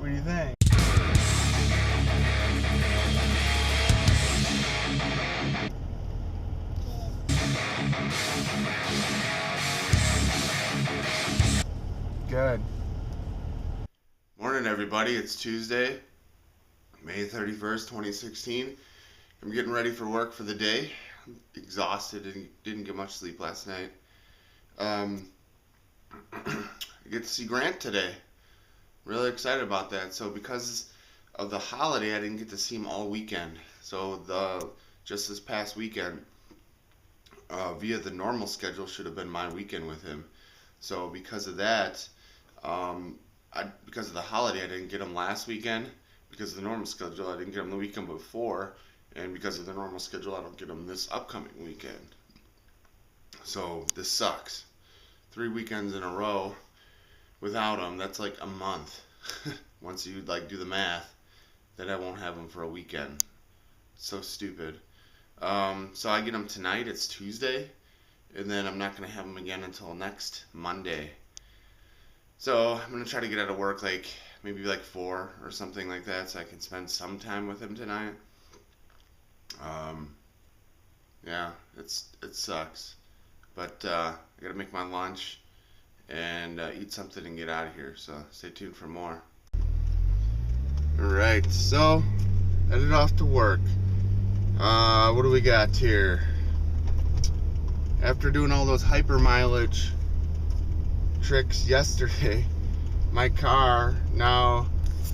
What do you think? Good. Morning, everybody. It's Tuesday, May 31st, 2016. I'm getting ready for work for the day. I'm exhausted and didn't get much sleep last night. I get to see Grant today. Really excited about that. So because of the holiday, I didn't get to see him all weekend. So just this past weekend, via the normal schedule, should have been my weekend with him. So because of that, because of the holiday, I didn't get him last weekend. Because of the normal schedule, I didn't get him the weekend before. And because of the normal schedule, I don't get him this upcoming weekend. So this sucks. 3 weekends in a row without him, that's like a month. Once you do the math, then I won't have him for a weekend. So stupid. So I get him tonight. It's Tuesday. And then I'm not going to have him again until next Monday. So I'm going to try to get out of work maybe 4 or something like that, so I can spend some time with him tonight. Yeah, it sucks. But I got to make my lunch and eat something and get out of here. So stay tuned for more. Alright, so headed off to work. What do we got here? After doing all those hyper mileage tricks yesterday, my car now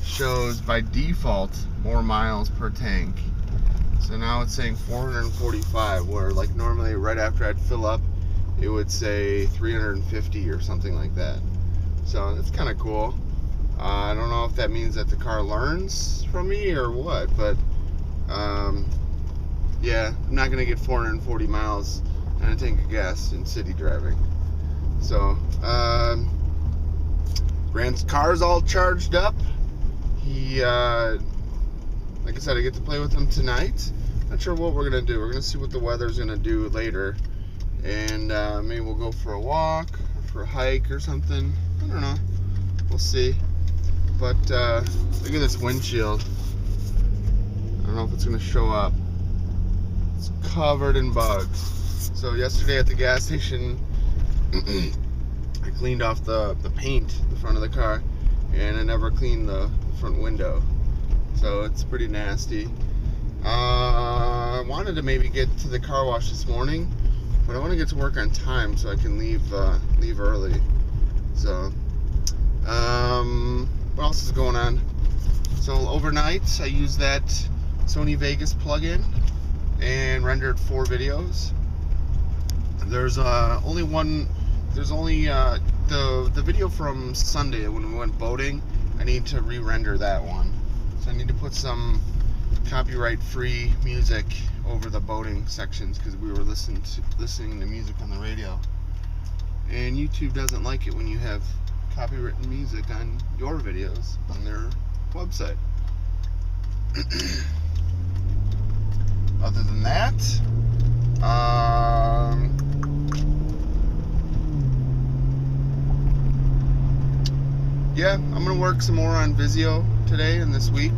shows by default more miles per tank. So now it's saying 445, where normally right after I'd fill up, it would say 350 or something like that. So that's kind of cool. I don't know if that means that the car learns from me or what, but yeah, I'm not gonna get 440 miles and a tank of gas in city driving. So Grant's car's all charged up. He like I said, I get to play with him tonight. Not sure what we're gonna do. We're gonna see what the weather's gonna do later, and maybe we'll go for a walk or for a hike or something. I don't know. We'll see. But look at this windshield. I don't know if it's gonna show up. It's covered in bugs. So yesterday at the gas station, I cleaned off the paint, the front of the car, and I never cleaned the front window. So it's pretty nasty. I wanted to maybe get to the car wash this morning, but I want to get to work on time so I can leave early. So, what else is going on? So overnight, I used that Sony Vegas plugin and rendered 4 videos. There's only the video from Sunday when we went boating. I need to re-render that one. So I need to put some copyright-free music over the boating sections because we were listening to music on the radio. And YouTube doesn't like it when you have copywritten music on your videos on their website. Other than that, yeah, I'm going to work some more on Visio today and this week.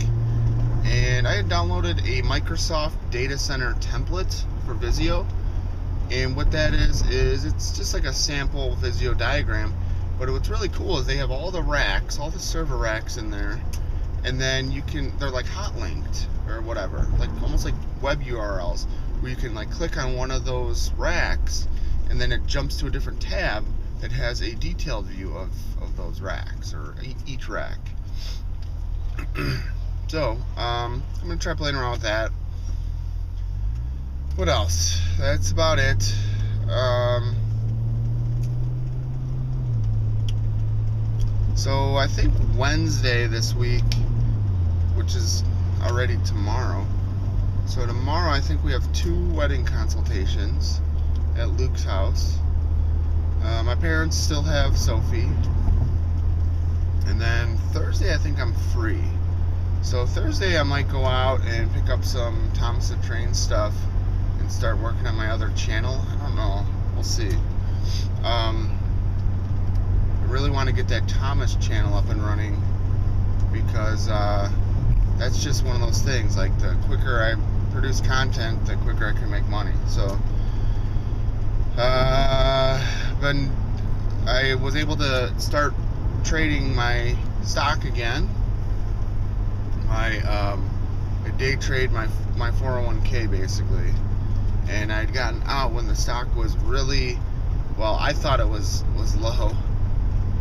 And I had downloaded a Microsoft data center template for Visio. And what that is it's just like a sample Visio diagram. But what's really cool is they have all the racks, all the server racks in there. And then they're like hot linked or whatever, almost like web URLs, where you can click on one of those racks and then it jumps to a different tab that has a detailed view of those racks, or each rack. So, I'm going to try playing around with that. What else? That's about it. So, I think Wednesday this week, which is already tomorrow. So, tomorrow I think we have 2 wedding consultations at Luke's house. My parents still have Sophie. And then Thursday I think I'm free. So Thursday I might go out and pick up some Thomas the Train stuff and start working on my other channel. I don't know. We'll see. I really want to get that Thomas channel up and running. because that's just one of those things. Like, the quicker I produce content, the quicker I can make money. So, but I was able to start trading my stock again. I day trade my 401k basically, and I'd gotten out when the stock was really, well, I thought it was low,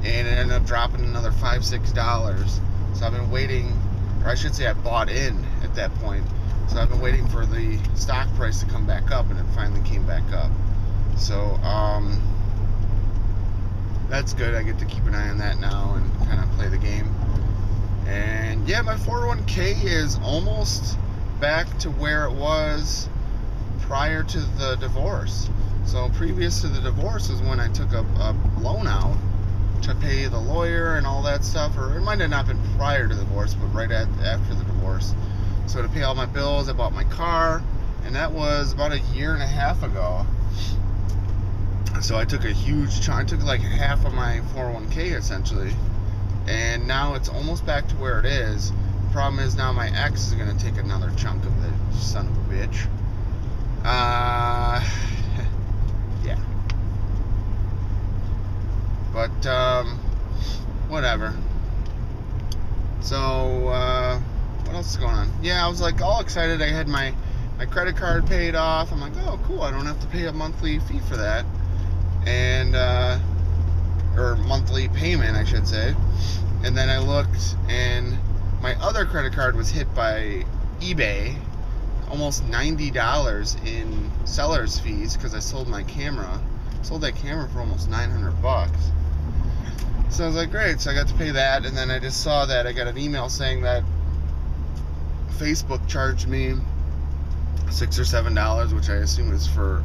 and it ended up dropping another $5-6. So I've been waiting, or I should say I bought in at that point. So I've been waiting for the stock price to come back up, and it finally came back up. So that's good. I get to keep an eye on that now and kind of play the game. And yeah, my 401k is almost back to where it was prior to the divorce. So previous to the divorce is when I took a loan out to pay the lawyer and all that stuff, or it might have not been prior to the divorce, but right after the divorce. So to pay all my bills, I bought my car, and that was about a year and a half ago. So I took a huge chunk. I took like half of my 401k essentially, and now it's almost back to where it is. The problem is now my ex is going to take another chunk of it, son of a bitch. Yeah. But whatever. So what else is going on? Yeah, I was like all excited. I had my credit card paid off. I'm like, oh cool, I don't have to pay a monthly fee for that, and or monthly payment, I should say. And then I looked, and my other credit card was hit by eBay, almost $90 in seller's fees because I sold my camera. Sold that camera for almost $900. So I was like, great. So I got to pay that, and then I just saw that I got an email saying that Facebook charged me $6 or $7, which I assume is for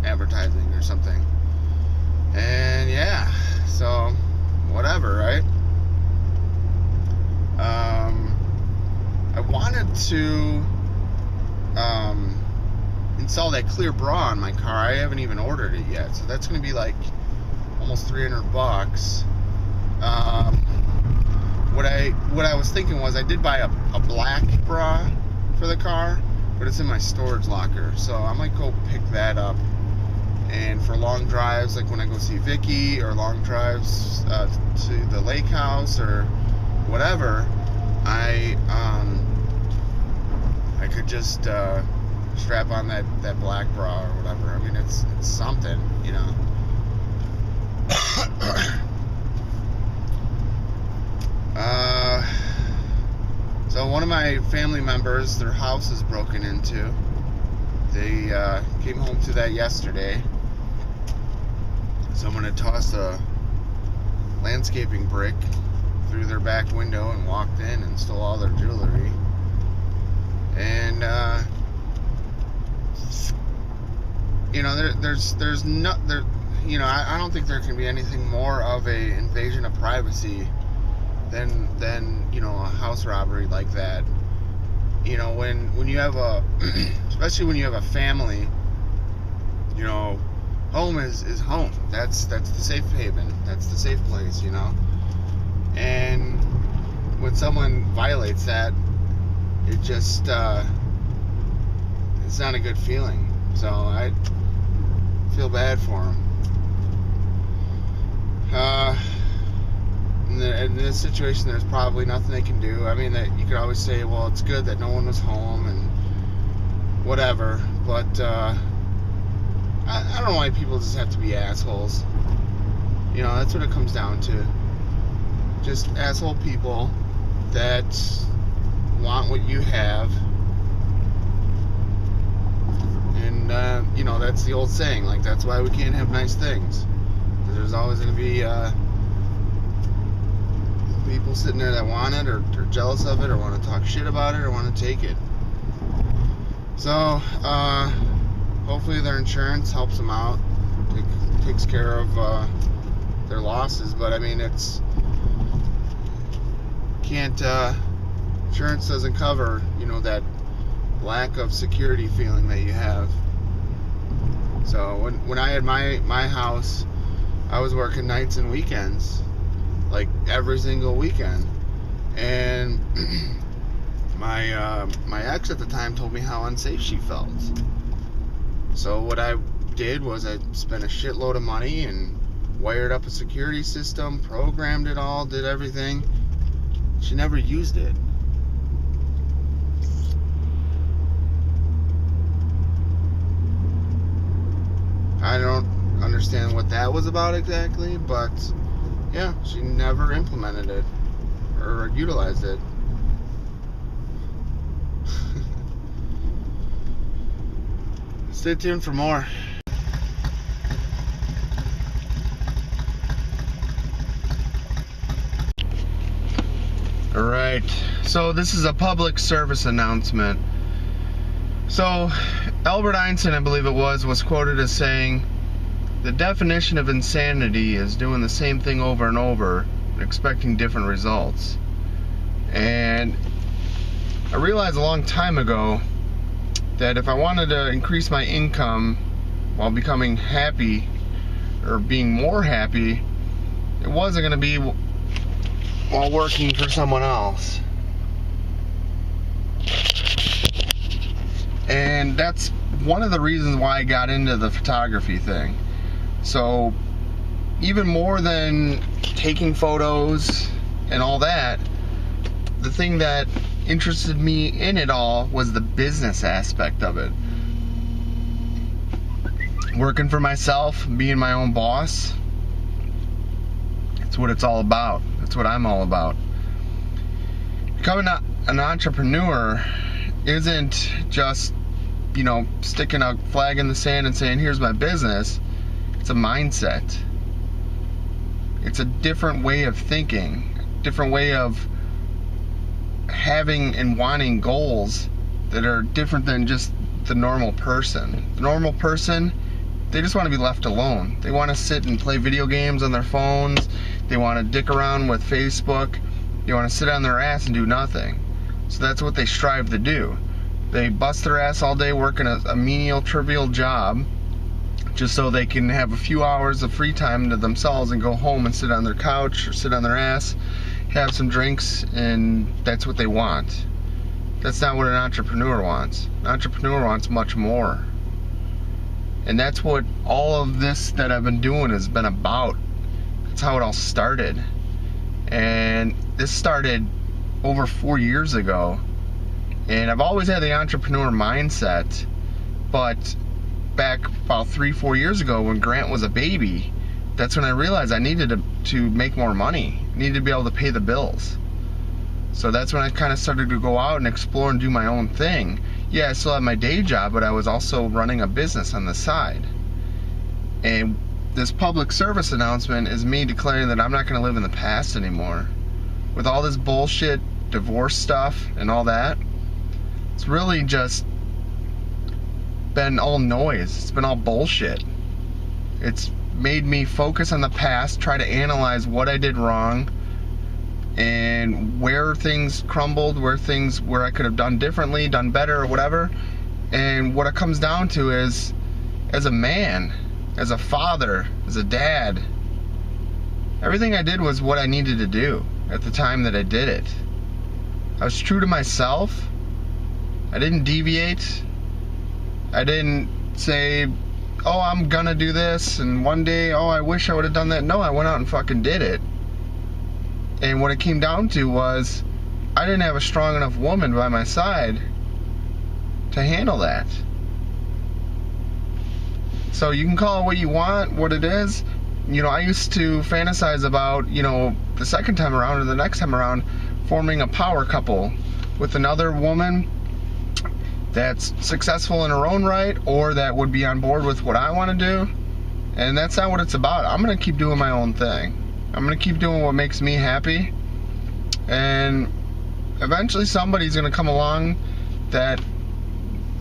advertising or something. And yeah, so whatever, right? I wanted to install that clear bra on my car. I haven't even ordered it yet, so that's going to be like almost $300. What I was thinking was I did buy a black bra for the car, but it's in my storage locker, so I might go pick that up. And for long drives, like when I go see Vicky, or long drives to the lake house or whatever, I could just strap on that black bra or whatever. I mean, it's something, you know. So one of my family members, their house is broken into. They came home to that yesterday. Someone had tossed a landscaping brick through their back window and walked in and stole all their jewelry. And you know, there's no there. You know, I don't think there can be anything more of a invasion of privacy than you know, a house robbery like that. You know, when you have especially when you have a family, you know, home is home. That's the safe haven. That's the safe place, you know. And when someone violates that, it just it's not a good feeling. So I feel bad for them. In this situation, there's probably nothing they can do. I mean, that you could always say, well, it's good that no one was home and whatever, but I don't know why people just have to be assholes. You know, that's what it comes down to. Just asshole people that want what you have. And you know, that's the old saying, like, that's why we can't have nice things. There's always going to be people sitting there that want it, or jealous of it, or want to talk shit about it, or want to take it. So hopefully their insurance helps them out, takes care of their losses. But I mean, it's can't insurance doesn't cover, you know, that lack of security feeling that you have. So when I had my house, I was working nights and weekends, like every single weekend, And my ex at the time told me how unsafe she felt. So what I did was I spent a shitload of money and wired up a security system, programmed it all, did everything. She never used it. I don't understand what that was about exactly, but yeah, she never implemented it or utilized it. Stay tuned for more. Alright, so this is a public service announcement. So, Albert Einstein, I believe it was quoted as saying, the definition of insanity is doing the same thing over and over and expecting different results. And I realized a long time ago that if I wanted to increase my income while becoming happy or being more happy, it wasn't going to be while working for someone else. And that's one of the reasons why I got into the photography thing. So even more than taking photos and all that, the thing that interested me in it all was the business aspect of it. Working for myself, being my own boss, that's what it's all about. That's what I'm all about. Becoming an entrepreneur isn't just, sticking a flag in the sand and saying, here's my business. It's a mindset. It's a different way of thinking, different way of having and wanting goals that are different than just the normal person. The normal person, they just want to be left alone. They want to sit and play video games on their phones. They want to dick around with Facebook. They want to sit on their ass and do nothing. So that's what they strive to do. They bust their ass all day working a menial, trivial job just so they can have a few hours of free time to themselves and go home and sit on their couch or sit on their ass, have some drinks, and that's what they want. That's not what an entrepreneur wants. An entrepreneur wants much more. And that's what all of this that I've been doing has been about. That's how it all started. And this started over 4 years ago. And I've always had the entrepreneur mindset, but back about 3-4 years ago when Grant was a baby, that's when I realized I needed to make more money. I needed to be able to pay the bills. So that's when I kind of started to go out and explore and do my own thing. Yeah, I still had my day job, but I was also running a business on the side. And this public service announcement is me declaring that I'm not going to live in the past anymore. With all this bullshit, divorce stuff and all that, it's really just been all noise. It's been all bullshit. It's made me focus on the past, try to analyze what I did wrong and where things crumbled, where I could have done differently, done better or whatever. And what it comes down to is, as a man, as a father, as a dad, everything I did was what I needed to do at the time that I did it. I was true to myself. I didn't deviate. I didn't say, oh, I'm gonna do this, and one day, oh, I wish I would have done that. No, I went out and fucking did it. And what it came down to was, I didn't have a strong enough woman by my side to handle that. So you can call it what you want, what it is. I used to fantasize about, the second time around or the next time around, forming a power couple with another woman that's successful in her own right, or that would be on board with what I want to do. And that's not what it's about. I'm going to keep doing my own thing. I'm going to keep doing what makes me happy. And eventually somebody's going to come along that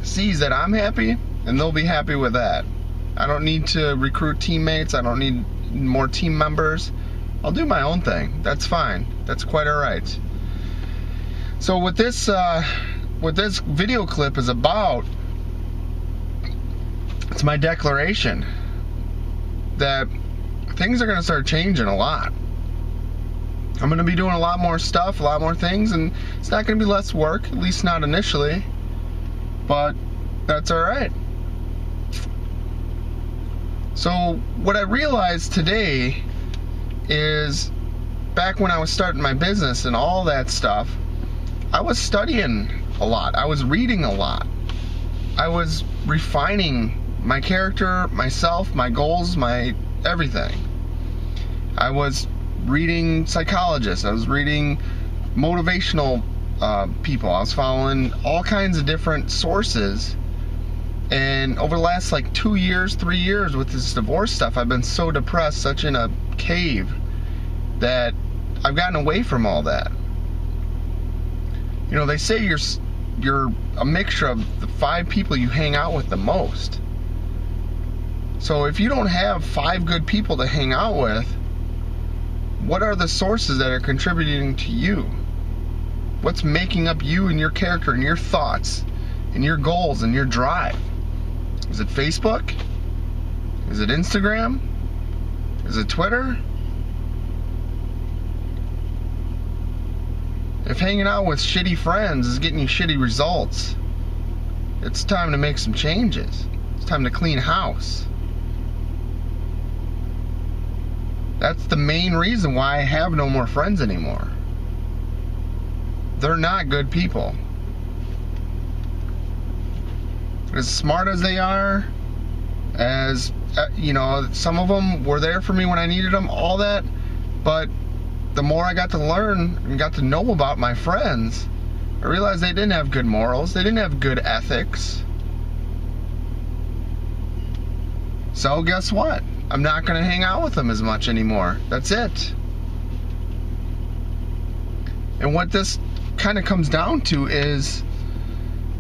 sees that I'm happy, and they'll be happy with that. I don't need to recruit teammates. I don't need more team members. I'll do my own thing. That's fine. That's quite all right. So what this video clip is about, it's my declaration that things are going to start changing a lot. I'm going to be doing a lot more stuff, a lot more things, and it's not going to be less work, at least not initially, but that's alright. So what I realized today is, back when I was starting my business and all that stuff, I was studying a lot. I was reading a lot. I was refining my character, myself, my goals, my everything. I was reading psychologists. I was reading motivational people. I was following all kinds of different sources. And over the last like 2 years, 3 years with this divorce stuff, I've been so depressed, such in a cave, that I've gotten away from all that. You know, they say you're a mixture of the 5 people you hang out with the most. So if you don't have 5 good people to hang out with, what are the sources that are contributing to you? What's making up you and your character and your thoughts and your goals and your drive? Is it Facebook? Is it Instagram? Is it Twitter? If hanging out with shitty friends is getting you shitty results, it's time to make some changes. It's time to clean house. That's the main reason why I have no more friends anymore. They're not good people. As smart as they are, as you know, some of them were there for me when I needed them, all that, but the more I got to learn and got to know about my friends, I realized they didn't have good morals, they didn't have good ethics. So guess what? I'm not going to hang out with them as much anymore. That's it. And what this kind of comes down to is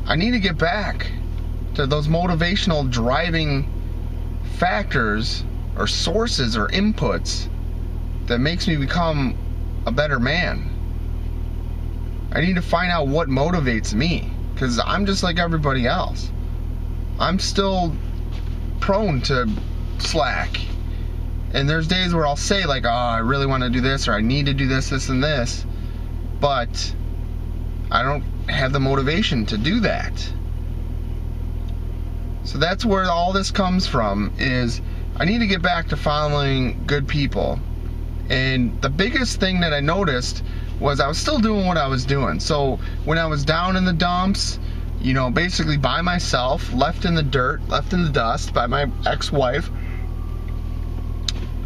I need to get back to those motivational driving factors or sources or inputs that makes me become a better man. I need to find out what motivates me, because I'm just like everybody else. I'm still prone to slack, and there's days where I'll say like, oh, I really want to do this, or I need to do this, this, and this, but I don't have the motivation to do that. So that's where all this comes from, is I need to get back to following good people. And the biggest thing that I noticed was I was still doing what I was doing. So when I was down in the dumps, you know, basically by myself, left in the dirt, left in the dust by my ex-wife,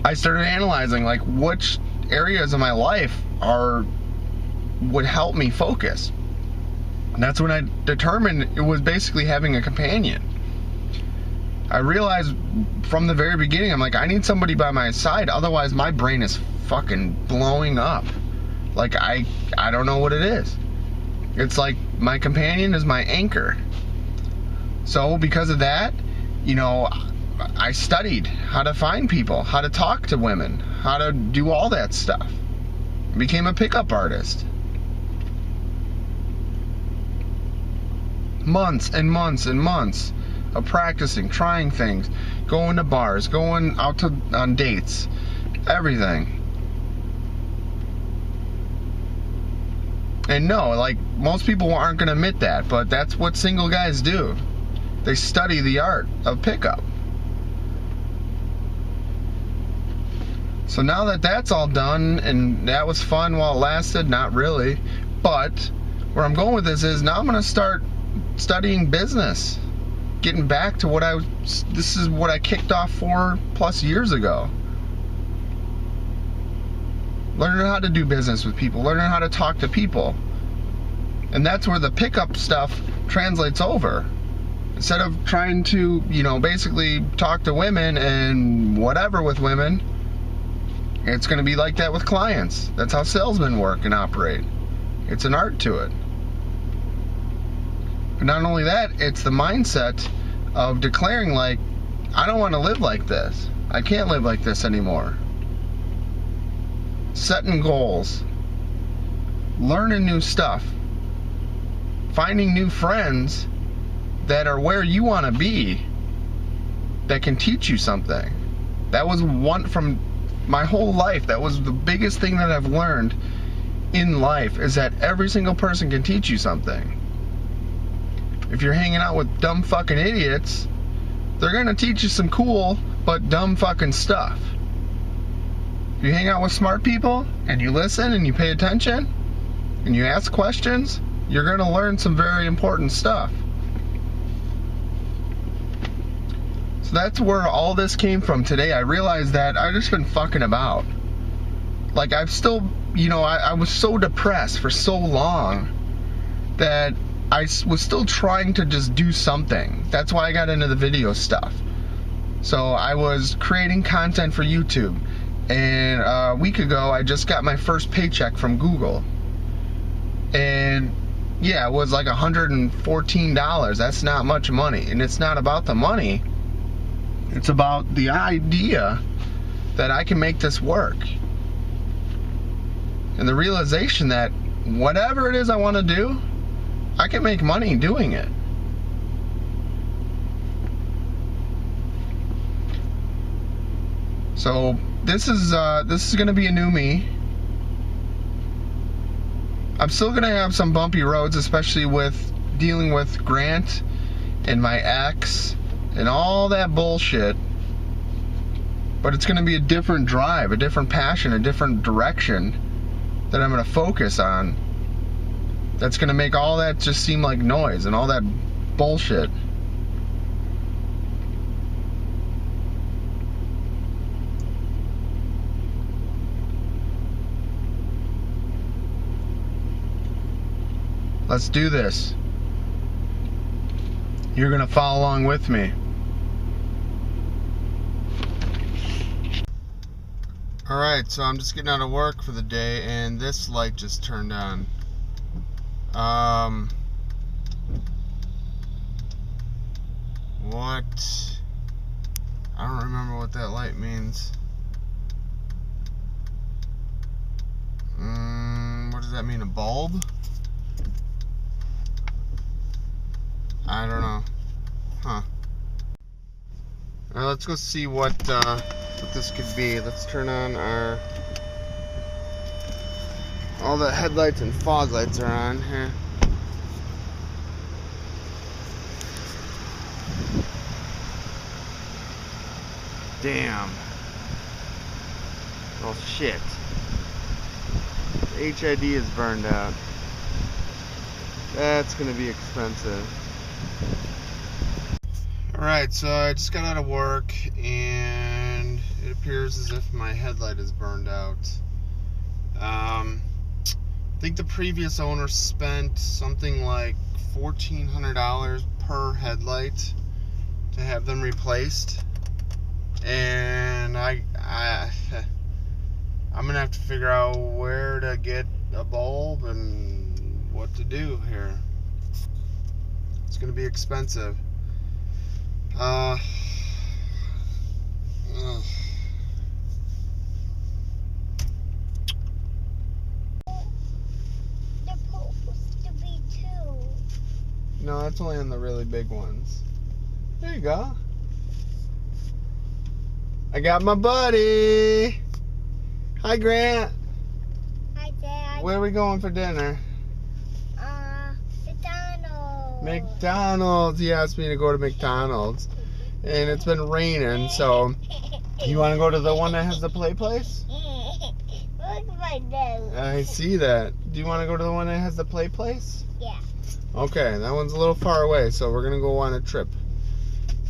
I started analyzing like which areas of my life would help me focus. And that's when I determined it was basically having a companion. I realized from the very beginning, I'm like, I need somebody by my side, otherwise my brain is fucking blowing up. Like, I don't know what it is. It's like my companion is my anchor. So because of that, you know, I studied how to find people, how to talk to women, how to do all that stuff. I became a pickup artist. Months and months and months of practicing, trying things, going to bars, going out on dates, everything. And no, like, most people aren't going to admit that, but that's what single guys do. They study the art of pickup. So now that that's all done, and that was fun while it lasted, not really, but where I'm going with this is now I'm going to start studying business. Getting back to this is what I kicked off 4+ years ago. Learning how to do business with people, learning how to talk to people. And that's where the pickup stuff translates over. Instead of trying to, you know, basically talk to women and whatever with women, it's going to be like that with clients. That's how salesmen work and operate. It's an art to it. But not only that, it's the mindset of declaring like, I don't want to live like this. I can't live like this anymore. Setting goals. Learning new stuff. Finding new friends that are where you want to be, that can teach you something. That was one from my whole life. That was the biggest thing that I've learned in life is that every single person can teach you something. If you're hanging out with dumb fucking idiots, they're gonna teach you some cool but dumb fucking stuff. If you hang out with smart people and you listen and you pay attention and you ask questions, you're gonna learn some very important stuff. So that's where all this came from today. I realized that I've just been fucking about. Like, I've still, I was so depressed for so long that I was still trying to just do something. That's why I got into the video stuff. So I was creating content for YouTube. And a week ago, I just got my first paycheck from Google. And yeah, it was like $114. That's not much money. And it's not about the money. It's about the idea that I can make this work. And the realization that whatever it is I want to do, I can make money doing it. So this is going to be a new me. I'm still going to have some bumpy roads, especially with dealing with Grant and my ex and all that bullshit. But it's going to be a different drive, a different passion, a different direction that I'm going to focus on. That's going to make all that just seem like noise and all that bullshit. Let's do this. You're going to follow along with me. Alright, so I'm just getting out of work for the day and this light just turned on. What? I don't remember what that light means. What does that mean? A bulb? I don't know. Huh. Let's go see what this could be. Let's turn on our... All the headlights and fog lights are on here. Damn. Oh shit. The HID is burned out. That's gonna be expensive. Alright, so I just got out of work and it appears as if my headlight is burned out. I think the previous owner spent something like $1,400 per headlight to have them replaced. And I'm gonna have to figure out where to get a bulb and what to do here. It's gonna be expensive. No, that's only on the really big ones. There you go. I got my buddy. Hi, Grant. Hi, Dad. Where are we going for dinner? McDonald's. McDonald's. He asked me to go to McDonald's. And it's been raining, so... You want to go to the one that has the play place? Look at my nose. I see that. Do you want to go to the one that has the play place? Yeah. Okay, that one's a little far away, so we're going to go on a trip.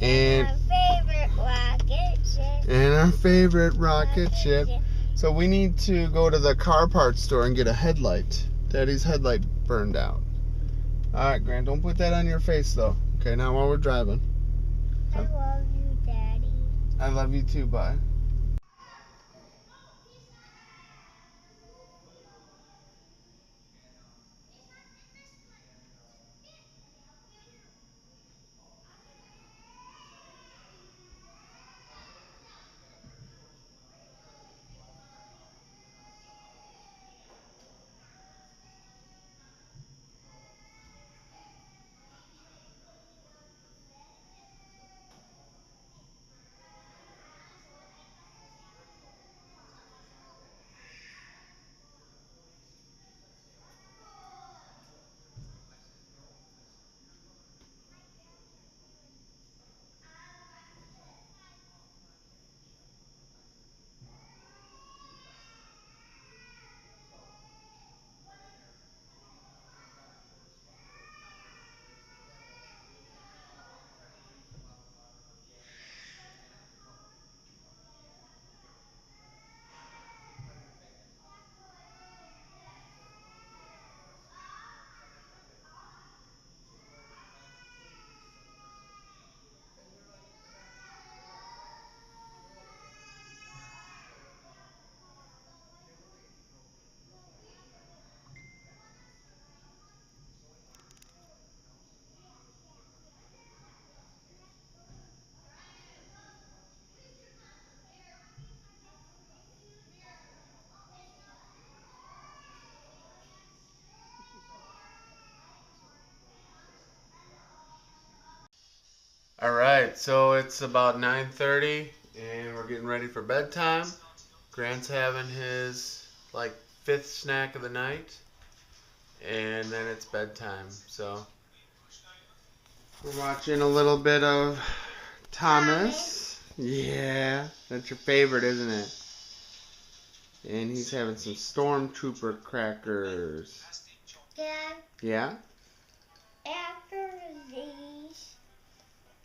And My favorite rocket ship. And our favorite rocket ship. So we need to go to the car parts store and get a headlight. Daddy's headlight burned out. Alright, Grant, don't put that on your face, though. Okay, now while we're driving. I love you, Daddy. I love you too, bye. Alright, so it's about 9:30 and we're getting ready for bedtime. Grant's having his like 5th snack of the night and then it's bedtime. So we're watching a little bit of Thomas. Yeah, that's your favorite, isn't it? And he's having some Stormtrooper crackers. Dad, Yeah? after these,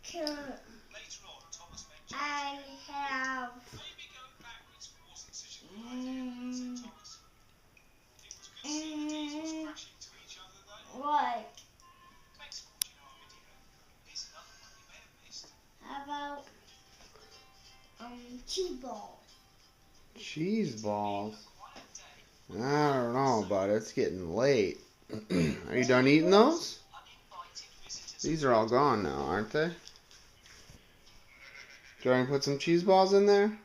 can I have what? How about cheese balls? Cheese balls? I don't know, but it's getting late. Are you done eating those? These are all gone now, aren't they? Do you want to put some cheese balls in there?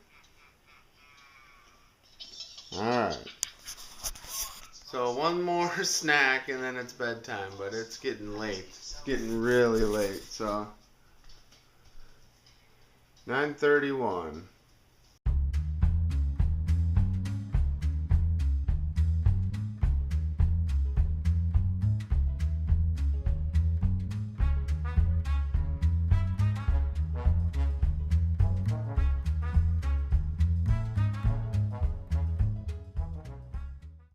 Alright. So one more snack and then it's bedtime, but it's getting late. It's getting really late, so 9:31.